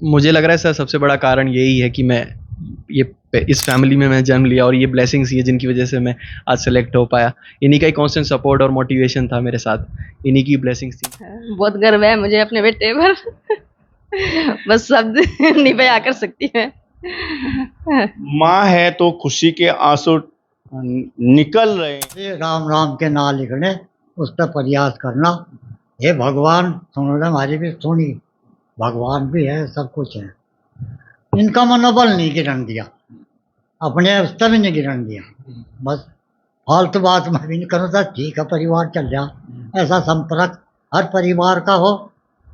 मुझे लग रहा है सर सबसे बड़ा कारण यही है कि मैं ये इस फैमिली में मैं जन्म लिया और ये ब्लेसिंग्स ही है जिनकी वजह से मैं आज सेलेक्ट हो पाया। इन्हीं का ही कांस्टेंट सपोर्ट और मोटिवेशन था मेरे साथ, इन्हीं की ब्लेसिंग्स थी। बहुत गर्व है मुझे अपने बेटे पर। बस शब्द नहीं बयां कर सकती मैं। माँ है तो खुशी के आंसू निकल रहे हैं। ये राम राम के नाम लिखने, उस पर प्रयास करना। हे भगवान सुनो, हमारी भी सुनी। भगवान भी है, सब कुछ है। इनका मनोबल नहीं गिरन दिया, अपने उस पर भी नहीं गिरन दिया। बस फालतू बात मैं भी नहीं करूँ था, ठीक है परिवार चल जा। ऐसा संपर्क हर परिवार का हो,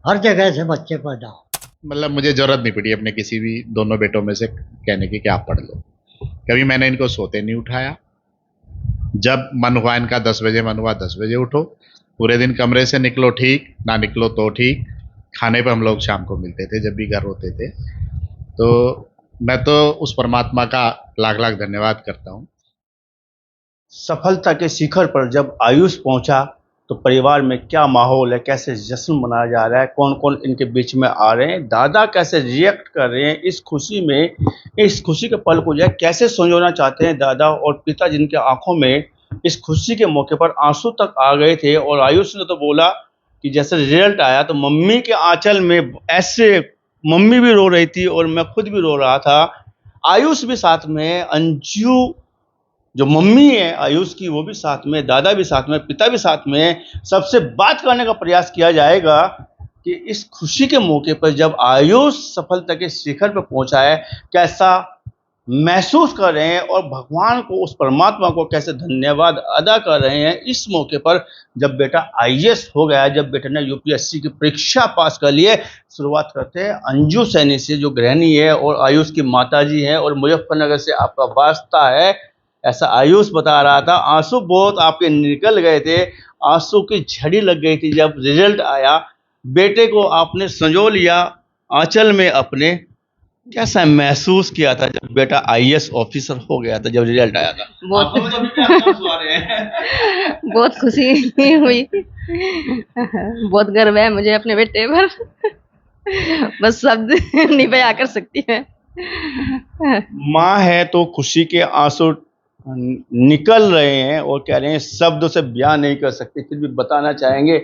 हर जगह से बच्चे पैदा हो। मतलब मुझे जरूरत नहीं पड़ी अपने किसी भी दोनों बेटों में से कहने की कि आप पढ़ लो। कभी मैंने इनको सोते नहीं उठाया। जब मन हुआ इनका 10 बजे मन हुआ 10 बजे उठो, पूरे दिन कमरे से निकलो ठीक, ना निकलो तो ठीक। खाने पे हम लोग शाम को मिलते थे जब भी घर होते थे। तो मैं तो उस परमात्मा का लाख लाख धन्यवाद करता हूँ। सफलता के शिखर पर जब आयुष पहुंचा तो परिवार में क्या माहौल है, कैसे जश्न मनाया जा रहा है, कौन कौन इनके बीच में आ रहे हैं, दादा कैसे रिएक्ट कर रहे हैं इस खुशी में, इस खुशी के पल को जो है कैसे संजोना चाहते हैं दादा और पिता, जिनके आंखों में इस खुशी के मौके पर आंसू तक आ गए थे। और आयुष ने तो बोला कि जैसे रिजल्ट आया तो मम्मी के आंचल में ऐसे मम्मी भी रो रही थी और मैं खुद भी रो रहा था। आयुष भी साथ में, अंजू जो मम्मी है आयुष की वो भी साथ में, दादा भी साथ में, पिता भी साथ में। सबसे बात करने का प्रयास किया जाएगा कि इस खुशी के मौके पर जब आयुष सफलता के शिखर पर पहुंचा है, कैसा महसूस कर रहे हैं और भगवान को, उस परमात्मा को कैसे धन्यवाद अदा कर रहे हैं इस मौके पर, जब बेटा आईएएस हो गया, जब बेटे ने यूपीएससी की परीक्षा पास कर लिए। शुरुआत करते हैं अंजू सैनी से, जो गृहिणी है और आयुष की माताजी है और मुजफ्फरनगर से आपका वास्ता है, ऐसा आयुष बता रहा था। आंसू बहुत आपके निकल गए थे, आंसू की झड़ी लग गई थी जब रिजल्ट आया। बेटे को आपने संजो लिया आंचल में अपने, कैसा महसूस किया था जब बेटा आईएएस ऑफिसर हो गया था, जब रिजल्ट आया था? बहुत आंखों में तो अभी भी आपके आंसू आ रहे हैं। बहुत खुशी हुई। बहुत गर्व है मुझे अपने बेटे पर। बस शब्द नहीं बयां कर सकती मैं। माँ है तो खुशी के आंसू निकल रहे हैं और कह रहे हैं शब्दों से बयान नहीं कर सकते, फिर भी बताना चाहेंगे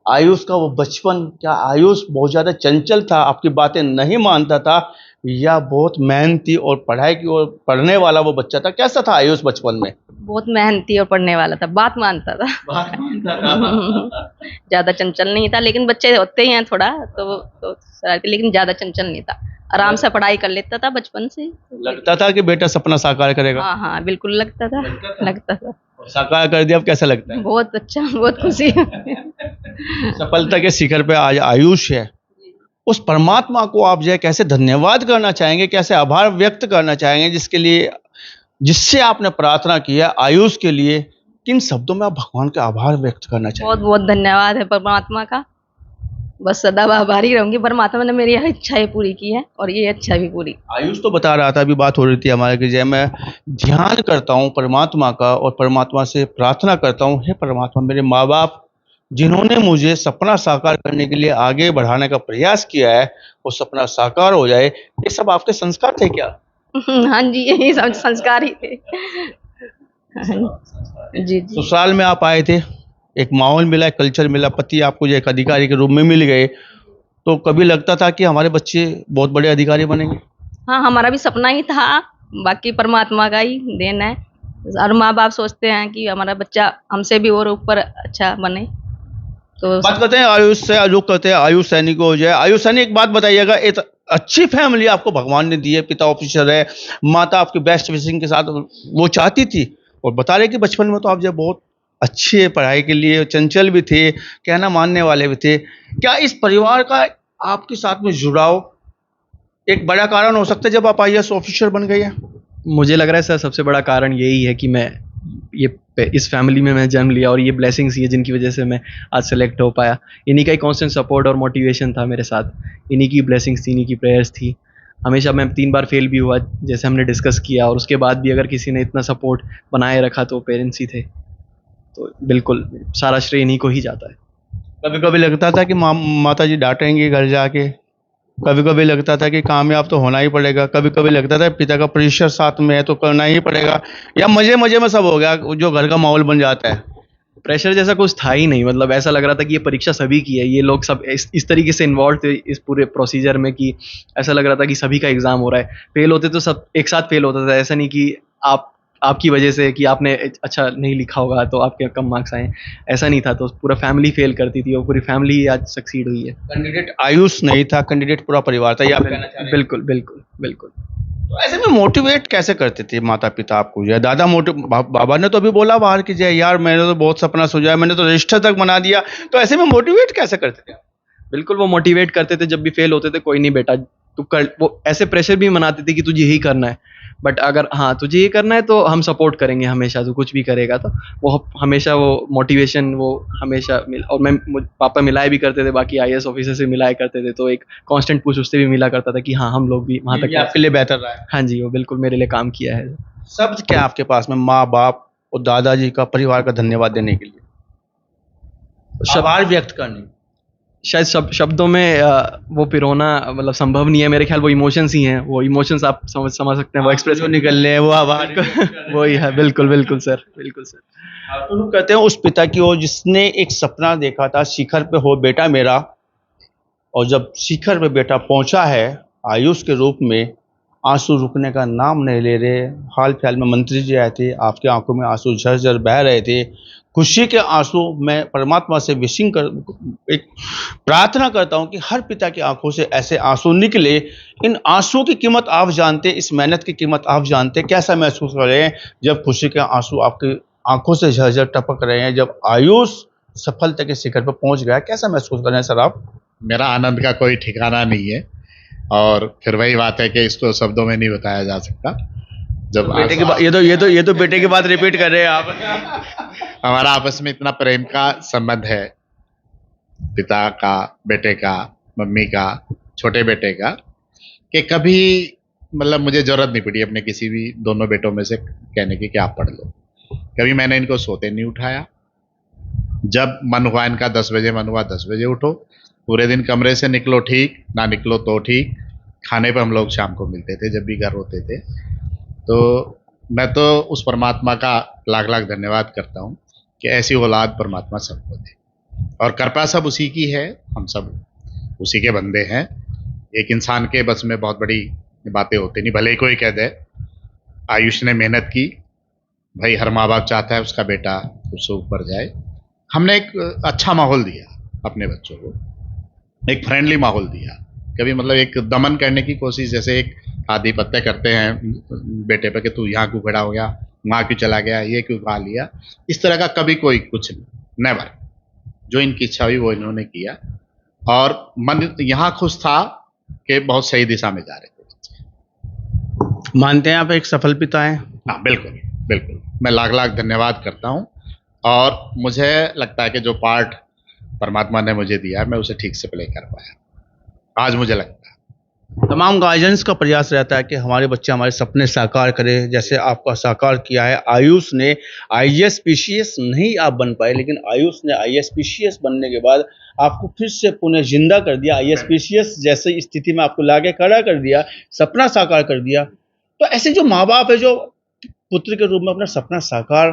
आयुष का वो बचपन। क्या आयुष बहुत ज़्यादा चंचल था, आपकी बातें नहीं मानता था, या बहुत मेहनती और पढ़ाई की ओर पढ़ने वाला वो बच्चा था? कैसा था आयुष बचपन में? बहुत मेहनती और पढ़ने वाला था, बात मानता था। बात मानता था। ज्यादा चंचल नहीं था, लेकिन बच्चे होते ही हैं थोड़ा तो शरारती, लेकिन ज्यादा चंचल नहीं था। आराम से पढ़ाई कर लेता था बचपन से। लगता था कि बेटा सपना साकार करेगा? हाँ हाँ बिल्कुल लगता था। लगता था। और साकार कर दिया, अब कैसा लगता है? बहुत अच्छा, बहुत खुशी। सफलता के शिखर पे आज आयुष है, उस परमात्मा को आप जो है कैसे धन्यवाद करना चाहेंगे, कैसे आभार व्यक्त करना चाहेंगे, जिसके लिए, जिससे आपने प्रार्थना की है आयुष के लिए? किन शब्दों में आप भगवान का आभार व्यक्त करना बहुत चाहेंगे? बहुत धन्यवाद है परमात्मा का। बस सदा आभारी रहूंगी, परमात्मा ने मेरी हर इच्छाएं पूरी की है और ये इच्छा भी पूरी। आयुष तो बता रहा था, अभी बात हो रही थी हमारे कि जय मैं ध्यान करता हूँ परमात्मा का और परमात्मा से प्रार्थना करता हूँ, हे परमात्मा मेरे माँ बाप जिन्होंने मुझे सपना साकार करने के लिए आगे बढ़ाने का प्रयास किया है, वो सपना साकार हो जाए। ये सब आपके संस्कार थे क्या? हाँ जी, यही सब संस्कार ही थे। जी जी। ससुराल में आप आए थे, एक माहौल मिला, एक कल्चर मिला, पति आपको जो एक अधिकारी के रूप में मिल गए, तो कभी लगता था कि हमारे बच्चे बहुत बड़े अधिकारी बनेंगे? हाँ, हमारा भी सपना ही था, बाकी परमात्मा का ही देन है। और माँ बाप सोचते हैं कि हमारा बच्चा हमसे भी और ऊपर अच्छा बने। तो बात करते हैं आयुष से, लोग कहते हैं आयुष सैनी को जो है। आयुष सैनी, एक बात बताइएगा, एक अच्छी फैमिली आपको भगवान ने दी है, पिता ऑफिसर है, माता आपकी बेस्ट विशिंग के साथ वो चाहती थी, और बता रहे कि बचपन में तो आप जो बहुत अच्छे पढ़ाई के लिए चंचल भी थे, कहना मानने वाले भी थे। क्या इस परिवार का आपके साथ में जुड़ाव एक बड़ा कारण हो सकता है जब आप आईएएस ऑफिसर बन गए हैं? मुझे लग रहा है सर सबसे बड़ा कारण यही है कि मैं ये इस फैमिली में मैं जन्म लिया और ये ब्लेसिंग्स ही है जिनकी वजह से मैं आज सेलेक्ट हो पाया। इन्हीं का ही कांस्टेंट सपोर्ट और मोटिवेशन था मेरे साथ, इन्हीं की ब्लेसिंग्स थी, इन्हीं की प्रेयर्स थी। हमेशा मैं 3 बार फेल भी हुआ जैसे हमने डिस्कस किया, और उसके बाद भी अगर किसी ने इतना सपोर्ट बनाए रखा तो पेरेंट्स ही थे। तो बिल्कुल सारा श्रेय इन्हीं को ही जाता है। कभी कभी लगता था कि माता जी डांटेंगे घर जाके? कभी कभी लगता था कि कामयाब तो होना ही पड़ेगा, कभी कभी लगता था पिता का प्रेशर साथ में है तो करना ही पड़ेगा, या मजे मजे में सब हो गया जो घर का माहौल बन जाता है? प्रेशर जैसा कुछ था ही नहीं, मतलब ऐसा लग रहा था कि ये परीक्षा सभी की है, ये लोग सब इस तरीके से इन्वॉल्व थे इस पूरे प्रोसीजर में कि ऐसा लग रहा था कि सभी का एग्जाम हो रहा है। फेल होते तो सब एक साथ फेल होता था, ऐसा नहीं कि आप आपकी वजह से कि आपने अच्छा नहीं लिखा होगा तो आपके कम मार्क्स आए, ऐसा नहीं था। तो पूरा फैमिली फेल करती थी और पूरी फैमिली ही आज सक्सीड हुई है। कैंडिडेट आयुष नहीं था, कैंडिडेट पूरा परिवार था, ये आप कहना चाह रहे हैं? बिल्कुल बिल्कुल बिल्कुल। तो ऐसे में मोटिवेट कैसे करते थे माता पिता आपको? या दादा बाबा ने तो अभी बोला बाहर की जाए, यार मैंने तो बहुत सपना सोचा है, मैंने तो रजिस्टर तक बना दिया, तो ऐसे में मोटिवेट कैसे करते थे? बिल्कुल वो मोटिवेट करते थे, जब भी फेल होते थे कोई नहीं बेटा तू कर, वो ऐसे प्रेशर भी बनाते थे कि तुझे यही करना है, बट अगर हाँ तुझे ये करना है तो हम सपोर्ट करेंगे हमेशा, तू कुछ भी करेगा तो वो हमेशा वो मोटिवेशन वो हमेशा और पापा मिलाया भी करते थे, बाकी आईएएस ऑफिसर से मिलाया करते थे, तो एक कांस्टेंट पुश उससे भी मिला करता था कि हाँ हम लोग भी वहाँ ये तक आपके लिए बेहतर रहा है। हाँ जी वो बिल्कुल मेरे लिए काम किया है। शब्द क्या आपके पास में माँ बाप और दादाजी का, परिवार का धन्यवाद देने के लिए, आभार व्यक्त करने? शायद शब्दों में वो पिरोना मतलब संभव नहीं है मेरे ख्याल, वो इमोशंस ही हैं, वो इमोशंस आप समझ सकते हैं, वो एक्सप्रेस जो निकल रहे हैं वो आभार वही है। बिल्कुल बिल्कुल सर, बिल्कुल सर। तो लोग कहते हैं उस पिता की ओर जिसने एक सपना देखा था शिखर पे हो बेटा मेरा, और जब शिखर पे बेटा पहुंचा है आयुष के रूप में, आंसू रुकने का नाम नहीं ले रहे। हाल फिलहाल में मंत्री जी आए थे, आपके आंखों में आंसू झरझर बह रहे थे, खुशी के आंसू। मैं परमात्मा से एक प्रार्थना करता हूं कि हर पिता की आंखों से ऐसे आंसू निकले। इन आंसुओं की कीमत आप जानते, इस मेहनत की कीमत आप जानते। कैसा महसूस कर रहे हैं जब खुशी के आंसू आपकी आंखों से झरझर टपक रहे हैं, जब आयुष सफलता के शिखर पर पहुंच गया, कैसा महसूस कर रहे हैं सर आप? मेरा आनंद का कोई ठिकाना नहीं है, और फिर वही बात है कि इसको शब्दों में नहीं बताया जा सकता। जब बेटे के बाद ये तो बेटे के बाद रिपीट कर रहे हैं आप। हमारा आपस में इतना प्रेम का संबंध है, पिता का, बेटे का, मम्मी का, छोटे बेटे का, कि कभी मतलब मुझे जरूरत नहीं पड़ी अपने किसी भी दोनों बेटों में से कहने की कि आप पढ़ लो। कभी मैंने इनको सोते नहीं उठाया। जब मन हुआ इनका 10 बजे मन हुआ 10 बजे उठो, पूरे दिन कमरे से निकलो ठीक, ना निकलो तो ठीक। खाने पे हम लोग शाम को मिलते थे जब भी घर होते थे। तो मैं तो उस परमात्मा का लाख लाख धन्यवाद करता हूँ कि ऐसी औलाद परमात्मा सबको दे, और कृपा सब उसी की है, हम सब उसी के बंदे हैं। एक इंसान के बस में बहुत बड़ी बातें होती नहीं, भले ही कोई कह दे। आयुष ने मेहनत की, भाई हर माँ बाप चाहता है उसका बेटा उससे ऊपर जाए। हमने एक अच्छा माहौल दिया अपने बच्चों को, एक फ्रेंडली माहौल दिया। कभी मतलब एक दमन करने की कोशिश, जैसे एक आधिपत्य करते हैं बेटे पे कि तू यहाँ क्यों खड़ा हो गया, वहाँ क्यों चला गया, ये क्यों खा लिया, इस तरह का कभी कोई कुछ नहीं, नेवर। जो इनकी इच्छा हुई वो इन्होंने किया, और मन यहाँ खुश था कि बहुत सही दिशा में जा रहे थे। मानते हैं आप एक सफल पिता हैं? हाँ बिल्कुल बिल्कुल, मैं लाख लाख धन्यवाद करता हूँ, और मुझे लगता है कि जो पार्ट परमात्मा ने मुझे दिया है मैं उसे ठीक से प्ले कर पाया, आज मुझे लगता है। तमाम गार्जियंस का प्रयास रहता है कि हमारे बच्चे हमारे सपने साकार करें, जैसे आपका साकार किया है। आयुष ने आईएएस पीसीएस नहीं आप बन पाए, लेकिन आयुष ने आईएएस पीसीएस बनने के बाद आपको फिर से पुनः जिंदा कर दिया, आईएएस पीसीएस जैसे स्थिति में आपको लाके खड़ा कर दिया, सपना साकार कर दिया। तो ऐसे जो माँ बाप है जो पुत्र के रूप में अपना सपना साकार,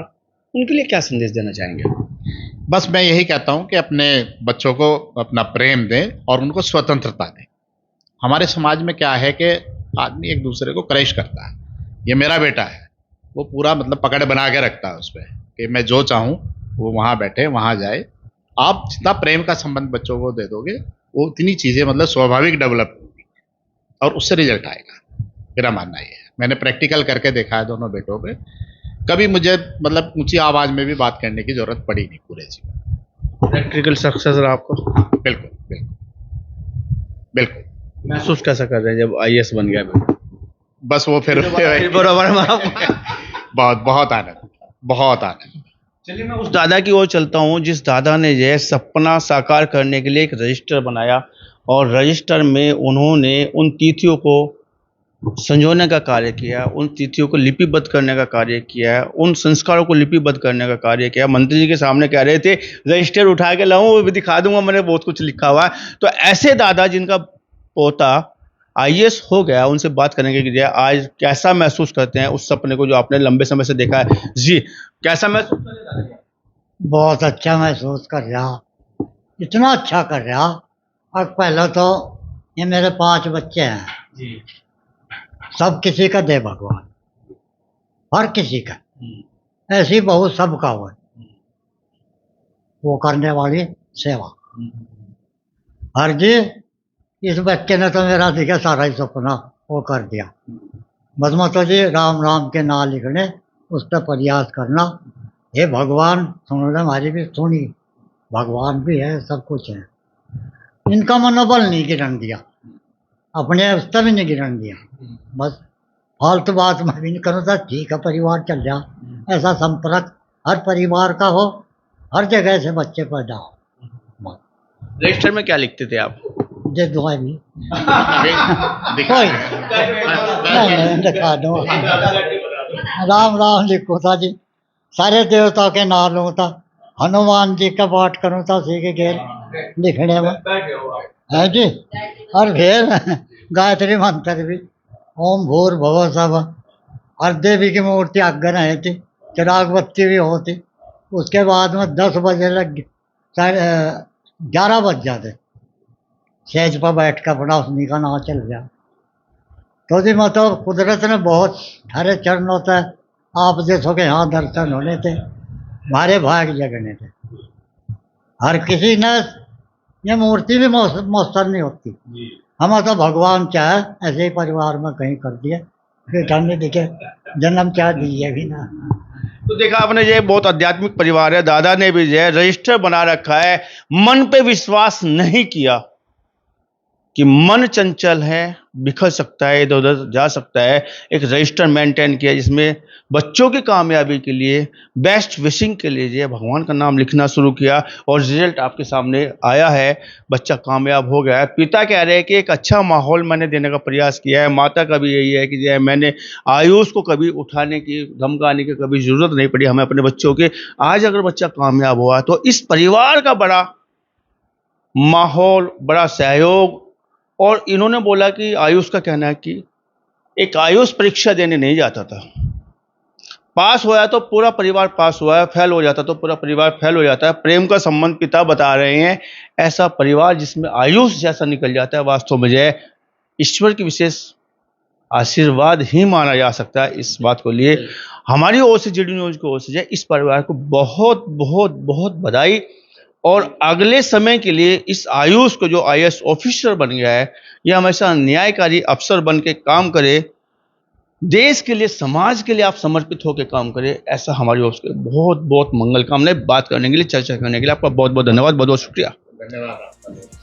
उनके लिए क्या संदेश देना चाहेंगे? बस मैं यही कहता हूँ कि अपने बच्चों को अपना प्रेम दें और उनको स्वतंत्रता दें। हमारे समाज में क्या है कि आदमी एक दूसरे को क्रैश करता है, ये मेरा बेटा है, वो पूरा मतलब पकड़ बना के रखता है उस पर कि मैं जो चाहूँ वो वहाँ बैठे वहाँ जाए। आप जितना प्रेम का संबंध बच्चों को दे दोगे वो उतनी चीज़ें मतलब स्वाभाविक डेवलप होगी और उससे रिजल्ट आएगा, मेरा मानना ये है। मैंने प्रैक्टिकल करके देखा है दोनों बेटों पे, कभी मुझे मतलब ऊंची आवाज़ में भी बात करने की जरूरत पड़ी नहीं पूरे जीवन। प्रैक्टिकल सक्सेस रहा आपको? बिल्कुल बिल्कुल बिल्कुल। महसूस कैसा कर रहे हैं जब आईएएस बन गया बेटा? बस वो फिर बराबर बहुत बहुत आनंद, बहुत आनंद। चलिए मैं उस दादा की ओर चलता हूँ जिस दादा ने यह सपना साकार करने के लिए एक रजिस्टर बनाया, और रजिस्टर में उन्होंने उन तिथियों को संजोने का कार्य किया, उन तिथियों को लिपिबद्ध करने का कार्य किया है, उन संस्कारों को लिपिबद्ध करने का कार्य किया। मंत्री जी के सामने कह रहे थे रजिस्टर उठा के लाऊं, वो भी दिखा दूंगा, मैंने बहुत कुछ लिखा हुआ है। तो ऐसे दादा जिनका पोता आईएएस हो गया, उनसे बात करेंगे कि आज कैसा महसूस करते हैं उस सपने को जो आपने लंबे समय से देखा है। जी, कैसा महसूस कर रहे हैं? बहुत अच्छा महसूस कर रहा, इतना अच्छा कर रहा। और पहले तो ये मेरे 5 बच्चे हैं जी। सब किसी का दे भगवान, हर किसी का ऐसी बहुत सबका हो वो करने वाली सेवा। हर जी इस बच्चे ने तो मेरा दिखा सारा ही सपना वो कर दिया। बस मतलब जी राम राम के नाम लिखने उस पर प्रयास करना। हे भगवान सुनो हमारी भी सुनी, भगवान भी है सब कुछ है। इनका मनोबल नहीं गिरन दिया, अपने उस पर भी नहीं गिरन दिया। बस फालतू बात मैं भी नहीं करूँ था, ठीक है परिवार चल जा। ऐसा संपर्क हर परिवार का हो, हर जगह से बच्चे पैदा हो। रजिस्टर में क्या लिखते थे आप? जे दुआ भी दिखा कोई नहीं दिखा दो। राम राम लिखो था जी, सारे देवता के नाम लूँ था, हनुमान जी का पाठ करूँ था उसी के घेर लिखने में है जी। और फिर गायत्री मंत्र भी, ओम भूर्भुवः स्वः। और देवी की मूर्ति आगे रही थी, चिराग बत्ती भी होती। उसके बाद में 10 बजे लग 11 बज जाते, सेज पर बैठ कर अपना उन्हीं का नाम चल गया। तो जी मतलब कुदरत ने बहुत हरे चरण होता है। आप जैसों के यहाँ दर्शन होने थे, हमारे भाग जगने थे। हर किसी ने ये मूर्ति भी मौसर नहीं होती। हम तो भगवान चाहे ऐसे ही परिवार में कहीं कर दिए, बेटा ने देखे जन्म चाह दिए भी ना। तो देखा आपने, ये बहुत आध्यात्मिक परिवार है। दादा ने भी जो है रजिस्टर बना रखा है, मन पे विश्वास नहीं किया कि मन चंचल है, बिखर सकता है, इधर उधर जा सकता है। एक रजिस्टर मेंटेन किया जिसमें बच्चों की कामयाबी के लिए, बेस्ट विशिंग के लिए जो है भगवान का नाम लिखना शुरू किया और रिजल्ट आपके सामने आया है। बच्चा कामयाब हो गया है। पिता कह रहे हैं कि एक अच्छा माहौल मैंने देने का प्रयास किया है। माता का भी यही है कि जो है मैंने आयुष को कभी उठाने की, धमकाने की कभी ज़रूरत नहीं पड़ी हमें अपने बच्चों के। आज अगर बच्चा कामयाब हुआ तो इस परिवार का बड़ा माहौल, बड़ा सहयोग। और इन्होंने बोला कि आयुष का कहना है कि एक आयुष परीक्षा देने नहीं जाता था, पास होया तो पूरा परिवार पास हुआ है, फेल हो जाता तो पूरा परिवार फेल हो जाता है। प्रेम का संबंध पिता बता रहे हैं, ऐसा परिवार जिसमें आयुष जैसा निकल जाता है, वास्तव में जो है ईश्वर की विशेष आशीर्वाद ही माना जा सकता है। इस बात को लिए हमारी ओर से, जीडी न्यूज की ओर से जो है इस परिवार को बहुत बहुत बहुत बधाई। और अगले समय के लिए इस आयुष को जो आईएएस ऑफिसर बन गया है, यह हमेशा न्यायकारी अफसर बन के काम करे, देश के लिए, समाज के लिए आप समर्पित होकर काम करें, ऐसा हमारी ओर से बहुत बहुत मंगल कामनाएं। बात करने के लिए, चर्चा करने के लिए आपका बहुत बहुत धन्यवाद, बहुत बहुत शुक्रिया। धन्यवाद।